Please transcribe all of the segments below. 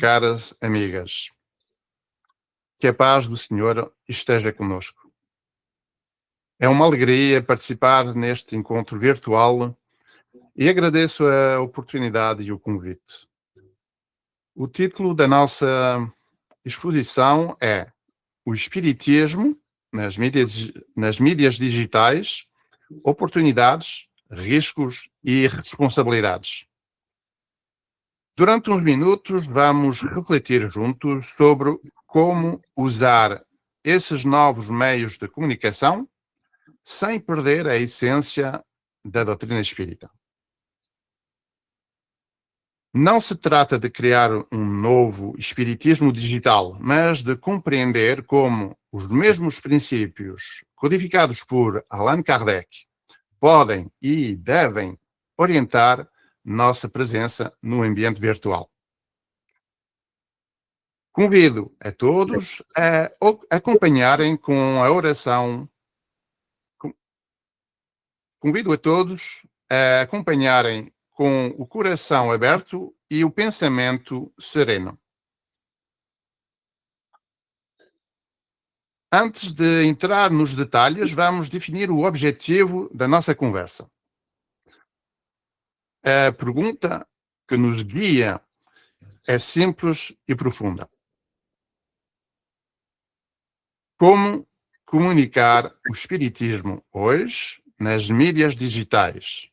caras amigas. Que a paz do Senhor esteja conosco. É uma alegria participar neste encontro virtual e agradeço a oportunidade e o convite. O título da nossa exposição é O Espiritismo nas mídias digitais, oportunidades, riscos e responsabilidades. Durante uns minutos vamos refletir juntos sobre como usar esses novos meios de comunicação sem perder a essência da doutrina espírita. Não se trata de criar um novo espiritismo digital, mas de compreender como os mesmos princípios codificados por Allan Kardec podem e devem orientar nossa presença no ambiente virtual. Convido a todos a acompanharem com a oração. Convido a todos a acompanharem com o coração aberto e o pensamento sereno. Antes de entrar nos detalhes, vamos definir o objetivo da nossa conversa. A pergunta que nos guia é simples e profunda. Como comunicar o espiritismo hoje nas mídias digitais,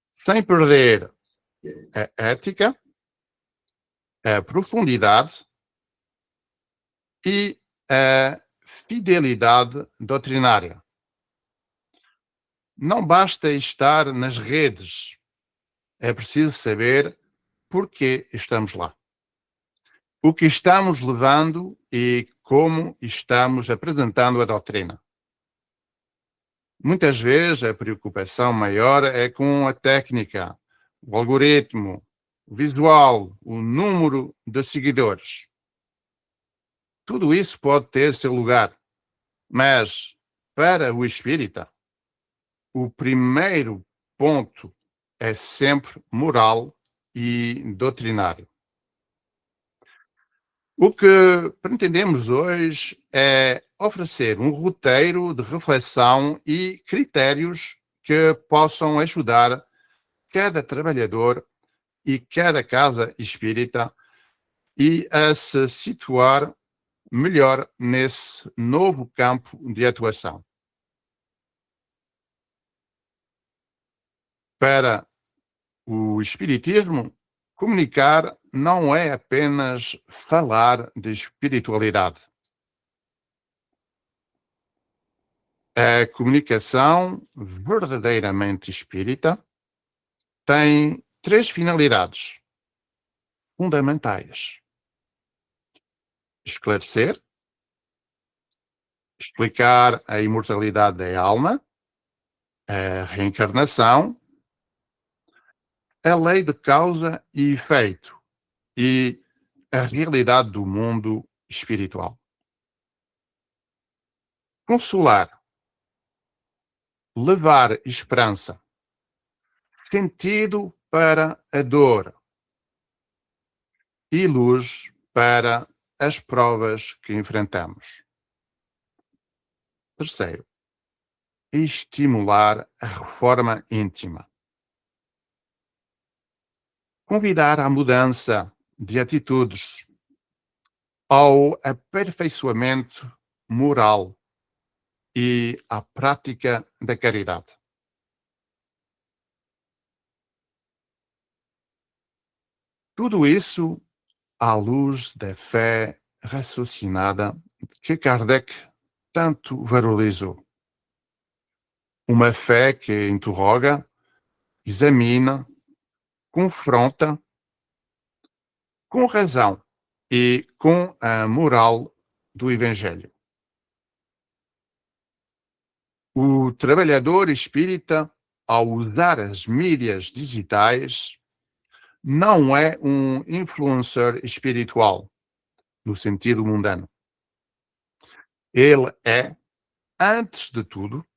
sem perder a ética, a profundidade e a fidelidade doutrinária? Não basta estar nas redes, é preciso saber por que estamos lá, o que estamos levando e como estamos apresentando a doutrina. Muitas vezes a preocupação maior é com a técnica, o algoritmo, o visual, o número de seguidores. Tudo isso pode ter seu lugar, mas para o espírita, o primeiro ponto é sempre moral e doutrinário. O que pretendemos hoje é oferecer um roteiro de reflexão e critérios que possam ajudar cada trabalhador e cada casa espírita a se situar melhor nesse novo campo de atuação. Para o espiritismo, comunicar não é apenas falar de espiritualidade. A comunicação verdadeiramente espírita tem três finalidades fundamentais: esclarecer, explicar a imortalidade da alma, a reencarnação, a lei de causa e efeito e a realidade do mundo espiritual. Consolar, levar esperança, sentido para a dor e luz para as provas que enfrentamos. Terceiro, estimular a reforma íntima. Convidar à mudança de atitudes, ao aperfeiçoamento moral e à prática da caridade. Tudo isso à luz da fé raciocinada que Kardec tanto valorizou. Uma fé que interroga, examina, confronta com razão e com a moral do Evangelho. O trabalhador espírita, ao usar as mídias digitais, não é um influencer espiritual, no sentido mundano. Ele é, antes de tudo,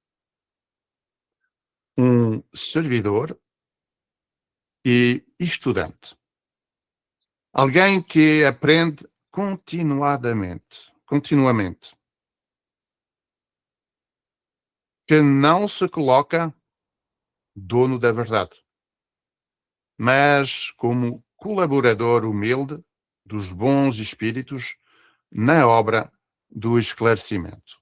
um servidor e estudante. Alguém que aprende continuamente, que não se coloca dono da verdade, mas como colaborador humilde dos bons espíritos na obra do esclarecimento.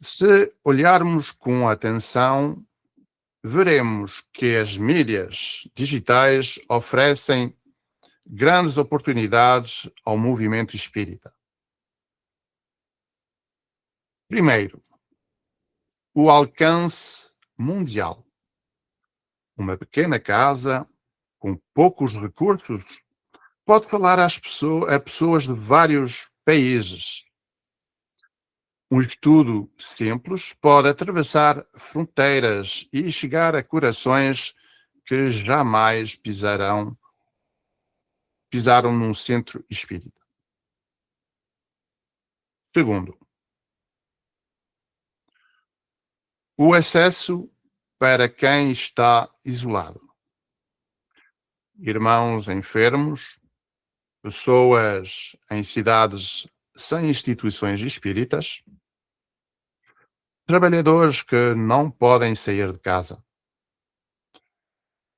Se olharmos com atenção, veremos que as mídias digitais oferecem grandes oportunidades ao movimento espírita. Primeiro, o alcance mundial. Uma pequena casa com poucos recursos pode falar a pessoas de vários países. Um estudo simples pode atravessar fronteiras e chegar a corações que jamais pisaram num centro espírita. Segundo, o acesso para quem está isolado. Irmãos enfermos, pessoas em cidades sem instituições espíritas, trabalhadores que não podem sair de casa.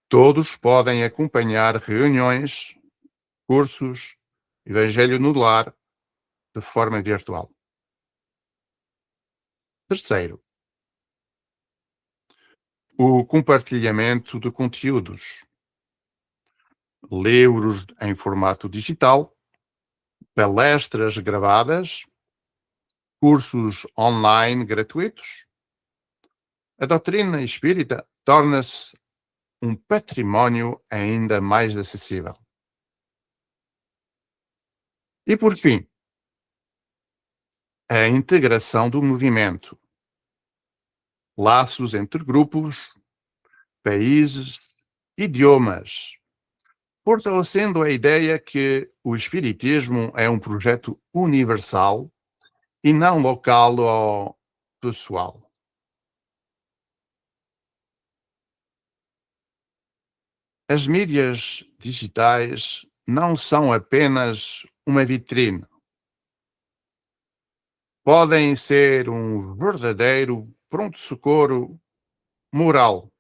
Todos podem acompanhar reuniões, cursos, Evangelho no Lar de forma virtual. Terceiro, o compartilhamento de conteúdos. Livros em formato digital, palestras gravadas, cursos online gratuitos. A doutrina espírita torna-se um património ainda mais acessível. E, por fim, a integração do movimento. Laços entre grupos, países, idiomas, fortalecendo a ideia que o Espiritismo é um projeto universal e não local ou pessoal. As mídias digitais não são apenas uma vitrine. Podem ser um verdadeiro pronto-socorro moral.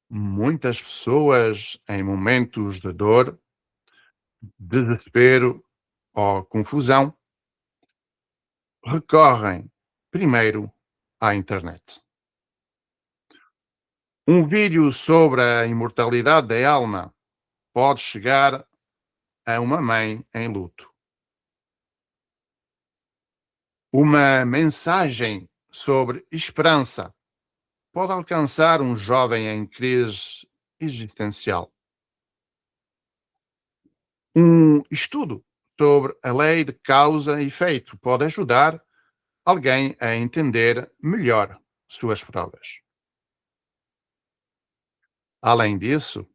Muitas pessoas, em momentos de dor, desespero ou confusão, recorrem primeiro à internet. Um vídeo sobre a imortalidade da alma pode chegar a uma mãe em luto. Uma mensagem sobre esperança pode alcançar um jovem em crise existencial. Um estudo sobre a lei de causa e efeito pode ajudar alguém a entender melhor suas provas. Além disso,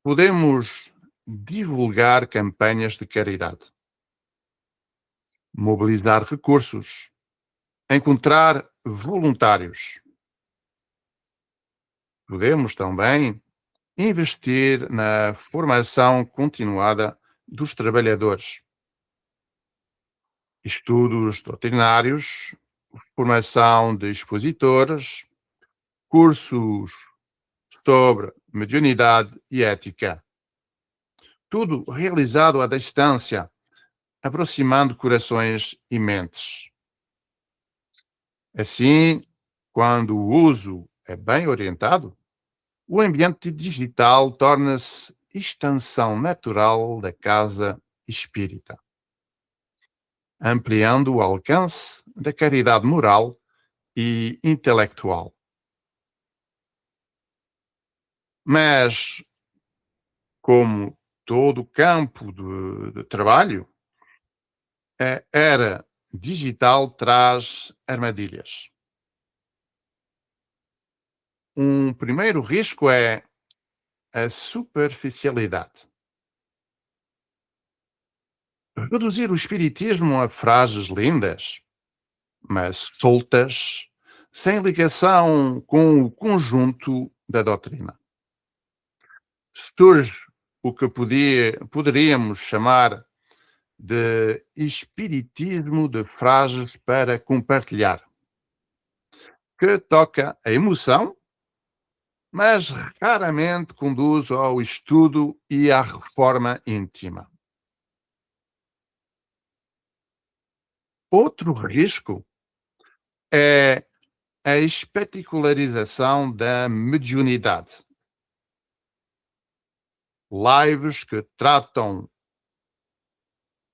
podemos divulgar campanhas de caridade, mobilizar recursos, encontrar voluntários. Podemos também investir na formação continuada dos trabalhadores, estudos doutrinários, formação de expositores, cursos sobre mediunidade e ética. Tudo realizado à distância, aproximando corações e mentes. Assim, quando o uso é bem orientado, o ambiente digital torna-se extensão natural da casa espírita, ampliando o alcance da caridade moral e intelectual. Mas, como todo campo de trabalho, a era digital traz armadilhas. Um primeiro risco é a superficialidade. Reduzir o espiritismo a frases lindas, mas soltas, sem ligação com o conjunto da doutrina. Surge o que poderíamos chamar de espiritismo de frases para compartilhar, que toca a emoção, mas raramente conduz ao estudo e à reforma íntima. Outro risco é a espetacularização da mediunidade. Lives que tratam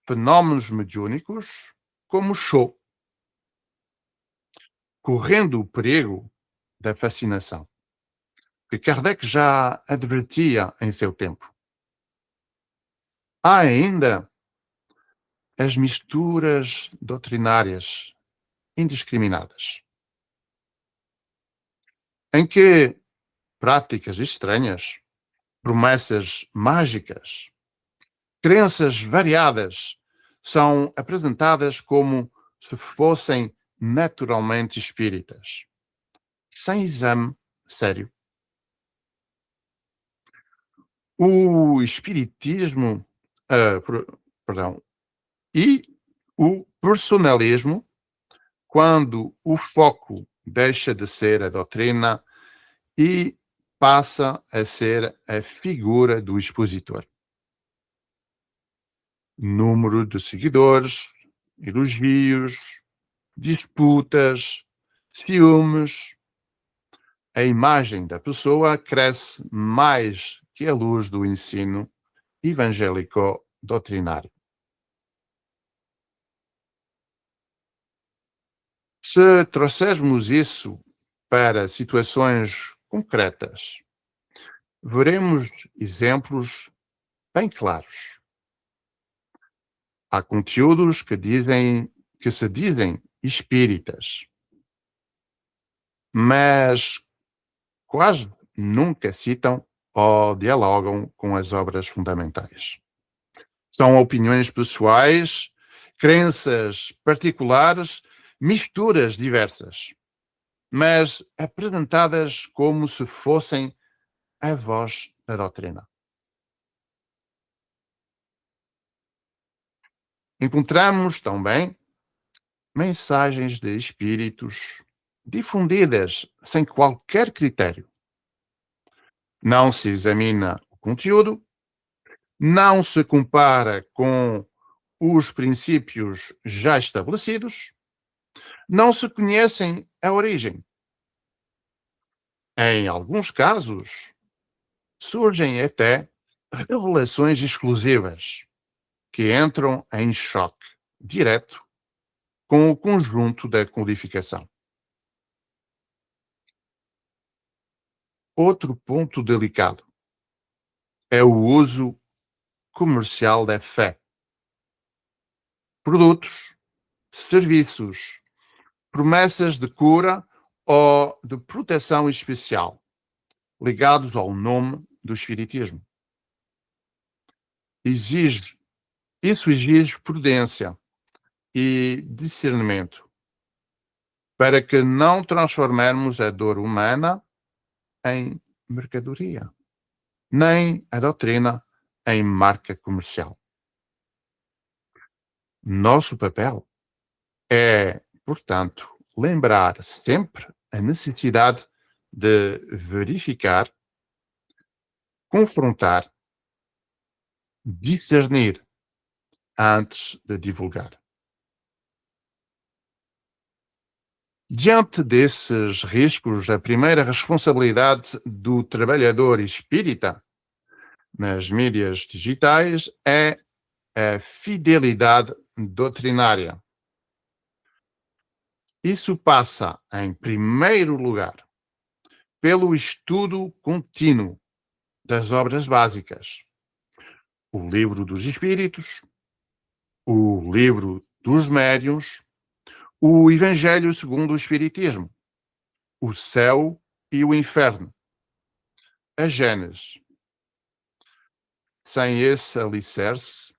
fenómenos mediúnicos como show, correndo o perigo da fascinação, que Kardec já advertia em seu tempo. Há ainda as misturas doutrinárias indiscriminadas, em que práticas estranhas, promessas mágicas, crenças variadas são apresentadas como se fossem naturalmente espíritas, sem exame sério. O espiritismo, perdão, e o personalismo, quando o foco deixa de ser a doutrina e passa a ser a figura do expositor. Número de seguidores, elogios, disputas, ciúmes. A imagem da pessoa cresce mais que a luz do ensino evangélico-doutrinário. Se trouxermos isso para situações concretas, veremos exemplos bem claros. Há conteúdos que se dizem espíritas, mas quase nunca citam ou dialogam com as obras fundamentais. São opiniões pessoais, crenças particulares, misturas diversas, mas apresentadas como se fossem a voz da doutrina. Encontramos também mensagens de espíritos difundidas sem qualquer critério. Não se examina o conteúdo, não se compara com os princípios já estabelecidos, não se conhecem a origem. Em alguns casos, surgem até revelações exclusivas que entram em choque direto com o conjunto da codificação. Outro ponto delicado é o uso comercial da fé. Produtos, serviços, promessas de cura ou de proteção especial ligados ao nome do espiritismo. Isso exige prudência e discernimento para que não transformemos a dor humana em mercadoria, nem a doutrina em marca comercial. Nosso papel é, portanto, lembrar sempre a necessidade de verificar, confrontar, discernir antes de divulgar. Diante desses riscos, a primeira responsabilidade do trabalhador espírita nas mídias digitais é a fidelidade doutrinária. Isso passa, em primeiro lugar, pelo estudo contínuo das obras básicas. O Livro dos Espíritos, o Livro dos Médiuns, o Evangelho segundo o Espiritismo, o Céu e o Inferno, a Gênesis. Sem esse alicerce,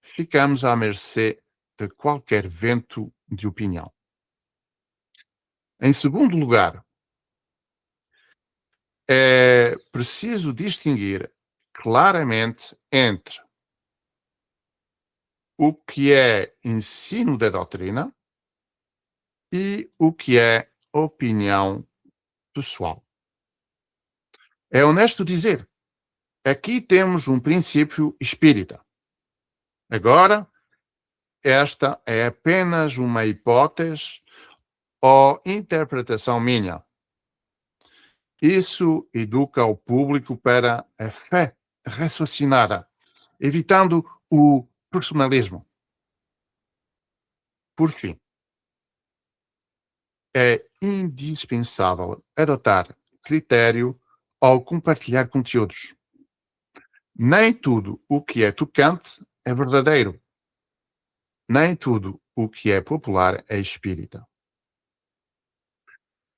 ficamos à mercê de qualquer vento de opinião. Em segundo lugar, é preciso distinguir claramente entre o que é ensino da doutrina e o que é opinião pessoal. É honesto dizer, aqui temos um princípio espírita. Agora, esta é apenas uma hipótese ou interpretação minha. Isso educa o público para a fé raciocinada, evitando o personalismo. Por fim, é indispensável adotar critério ao compartilhar conteúdos. Nem tudo o que é tocante é verdadeiro. Nem tudo o que é popular é espírita.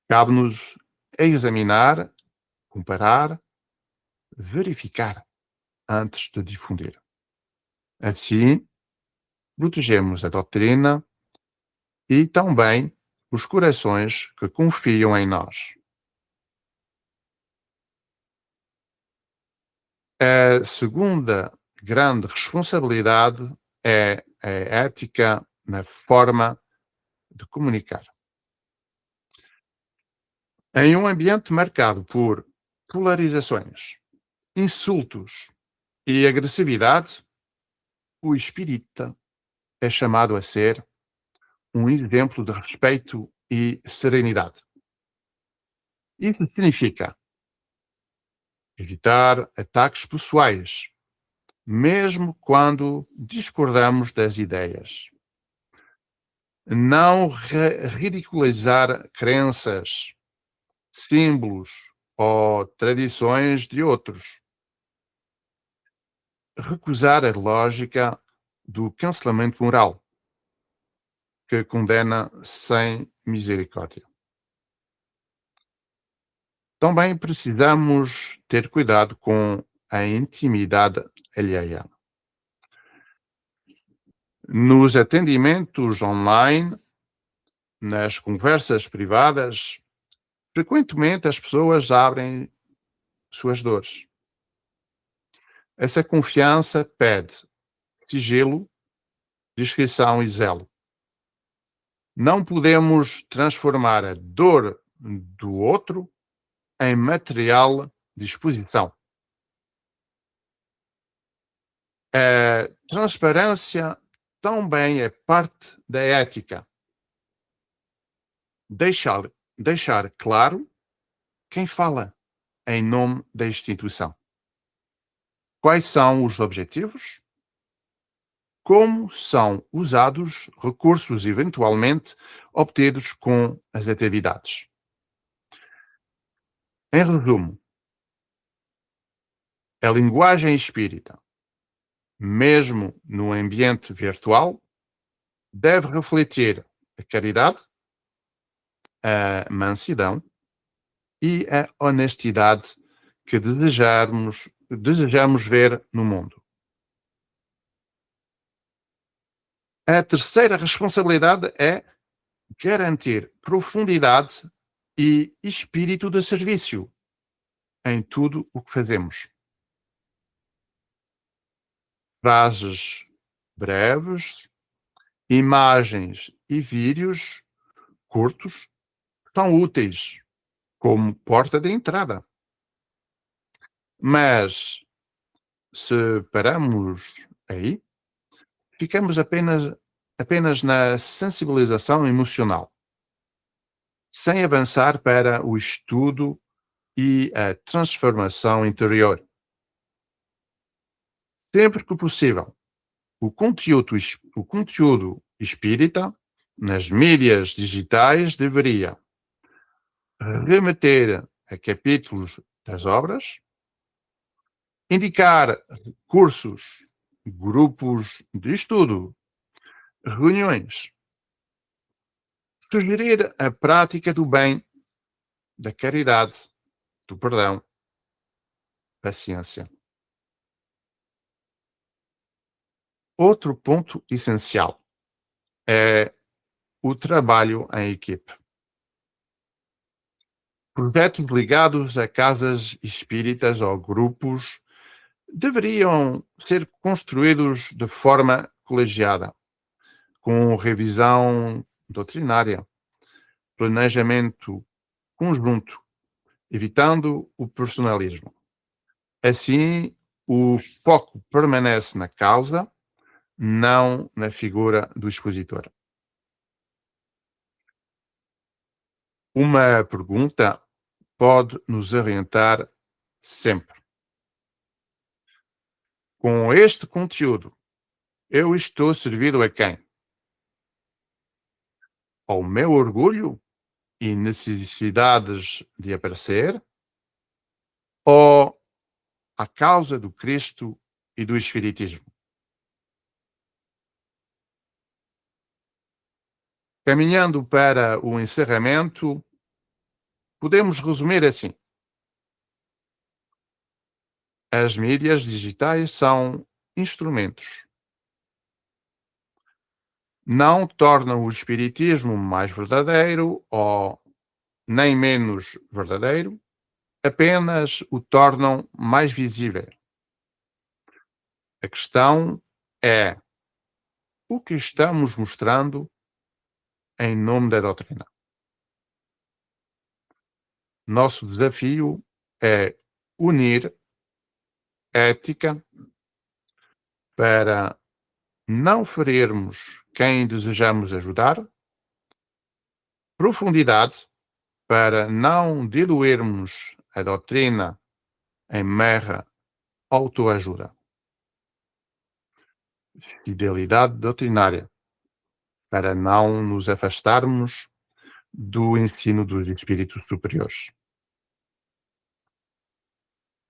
Cabe-nos examinar, comparar, verificar antes de difundir. Assim, protegemos a doutrina e também os corações que confiam em nós. A segunda grande responsabilidade é a ética na forma de comunicar. Em um ambiente marcado por polarizações, insultos e agressividade, o espírita é chamado a ser um exemplo de respeito e serenidade. Isso significa evitar ataques pessoais, mesmo quando discordamos das ideias. Não ridicularizar crenças, símbolos ou tradições de outros. Recusar a lógica do cancelamento moral, que condena sem misericórdia. Também precisamos ter cuidado com a intimidade alheia. Nos atendimentos online, nas conversas privadas, frequentemente as pessoas abrem suas dores. Essa confiança pede sigilo, discrição e zelo. Não podemos transformar a dor do outro em material de exposição. A transparência também é parte da ética. Deixar claro quem fala em nome da instituição. Quais são os objetivos? Como são usados recursos eventualmente obtidos com as atividades? Em resumo, a linguagem espírita, mesmo no ambiente virtual, deve refletir a caridade, a mansidão e a honestidade que desejamos ver no mundo. A terceira responsabilidade é garantir profundidade e espírito de serviço em tudo o que fazemos. Frases breves, imagens e vídeos curtos são úteis como porta de entrada. Mas se paramos aí, ficamos apenas na sensibilização emocional, sem avançar para o estudo e a transformação interior. Sempre que possível, o conteúdo espírita nas mídias digitais deveria remeter a capítulos das obras, indicar cursos, grupos de estudo, reuniões, sugerir a prática do bem, da caridade, do perdão, paciência. Outro ponto essencial é o trabalho em equipe. Projetos ligados a casas espíritas ou grupos deveriam ser construídos de forma colegiada, com revisão doutrinária, planejamento conjunto, evitando o personalismo. Assim, o foco permanece na causa, não na figura do expositor. Uma pergunta pode nos orientar sempre. Com este conteúdo, eu estou servido a quem? Ao meu orgulho e necessidades de aparecer? Ou à causa do Cristo e do Espiritismo? Caminhando para o encerramento, podemos resumir assim: as mídias digitais são instrumentos. Não tornam o espiritismo mais verdadeiro ou nem menos verdadeiro, apenas o tornam mais visível. A questão é o que estamos mostrando em nome da doutrina. Nosso desafio é unir ética para não ferirmos quem desejamos ajudar, profundidade para não diluirmos a doutrina em mera autoajuda, fidelidade doutrinária para não nos afastarmos do ensino dos espíritos superiores.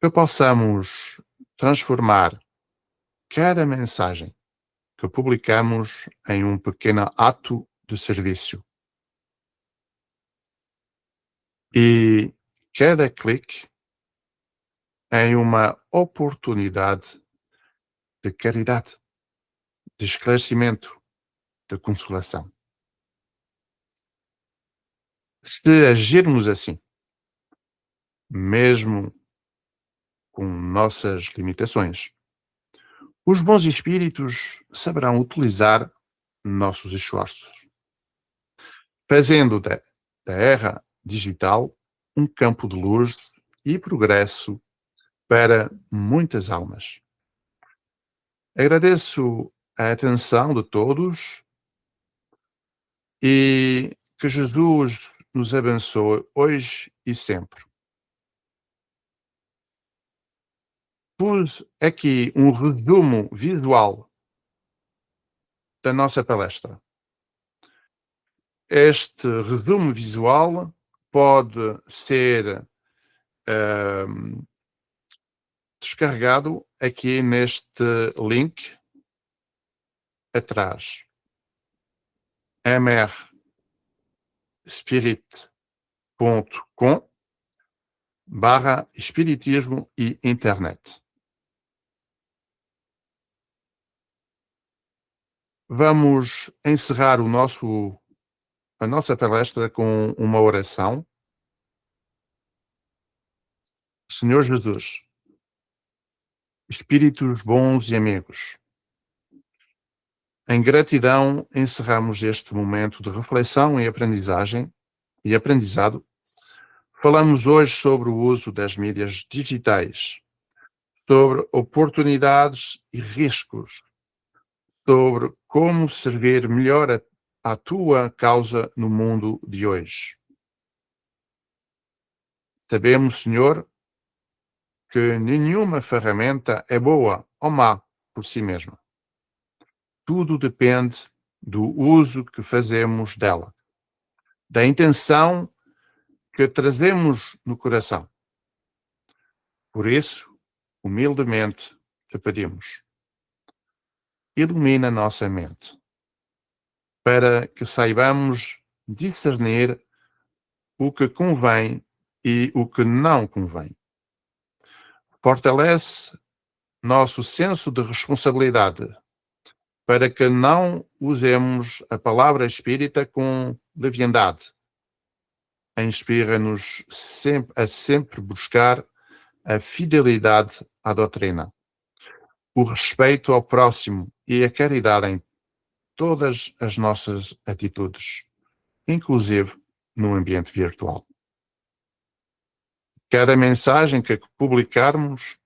Que possamos transformar cada mensagem que publicamos em um pequeno ato de serviço. E cada clique em uma oportunidade de caridade, de esclarecimento, de consolação. Se agirmos assim, mesmo com nossas limitações, os bons espíritos saberão utilizar nossos esforços, fazendo da era digital um campo de luz e progresso para muitas almas. Agradeço a atenção de todos e que Jesus nos abençoe hoje e sempre. Pus aqui um resumo visual da nossa palestra. Este resumo visual pode ser descarregado aqui neste link atrás. mrspirit.com/espiritismo e internet. Vamos encerrar a nossa palestra com uma oração. Senhor Jesus, espíritos bons e amigos, em gratidão encerramos este momento de reflexão e aprendizagem e aprendizado. Falamos hoje sobre o uso das mídias digitais, sobre oportunidades e riscos, sobre como servir melhor a tua causa no mundo de hoje. Sabemos, Senhor, que nenhuma ferramenta é boa ou má por si mesma. Tudo depende do uso que fazemos dela, da intenção que trazemos no coração. Por isso, humildemente te pedimos, ilumina nossa mente, para que saibamos discernir o que convém e o que não convém. Fortalece nosso senso de responsabilidade, para que não usemos a palavra espírita com leviandade, inspira-nos a sempre buscar a fidelidade à doutrina, o respeito ao próximo e a caridade em todas as nossas atitudes, inclusive no ambiente virtual. Cada mensagem que publicarmos,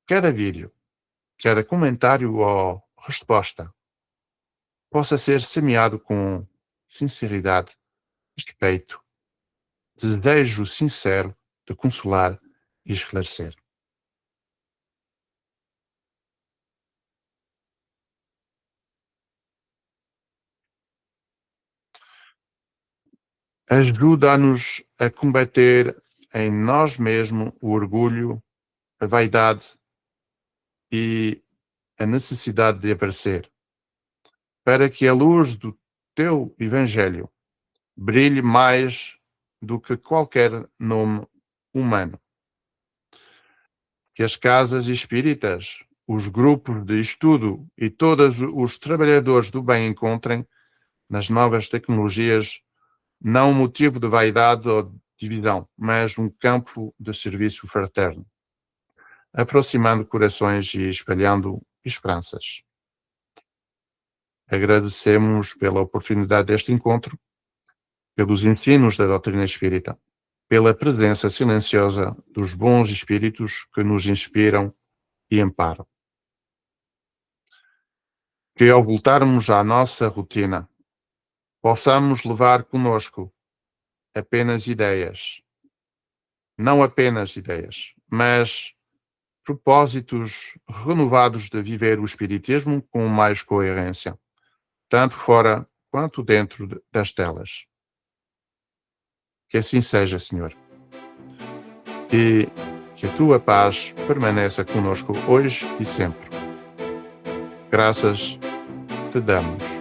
cada vídeo, cada comentário ou resposta possa ser semeado com sinceridade, respeito, desejo sincero de consolar e esclarecer. Ajuda-nos a combater em nós mesmos o orgulho, a vaidade e a necessidade de aparecer, para que a luz do teu Evangelho brilhe mais do que qualquer nome humano. Que as casas espíritas, os grupos de estudo e todos os trabalhadores do bem encontrem nas novas tecnologias não um motivo de vaidade ou divisão, mas um campo de serviço fraterno, aproximando corações e espalhando esperanças. Agradecemos pela oportunidade deste encontro, pelos ensinos da doutrina espírita, pela presença silenciosa dos bons espíritos que nos inspiram e amparam. Que ao voltarmos à nossa rotina, possamos levar conosco apenas ideias, não apenas ideias, mas propósitos renovados de viver o Espiritismo com mais coerência, tanto fora quanto dentro das telas. Que assim seja, Senhor. E que a tua paz permaneça conosco hoje e sempre. Graças te damos.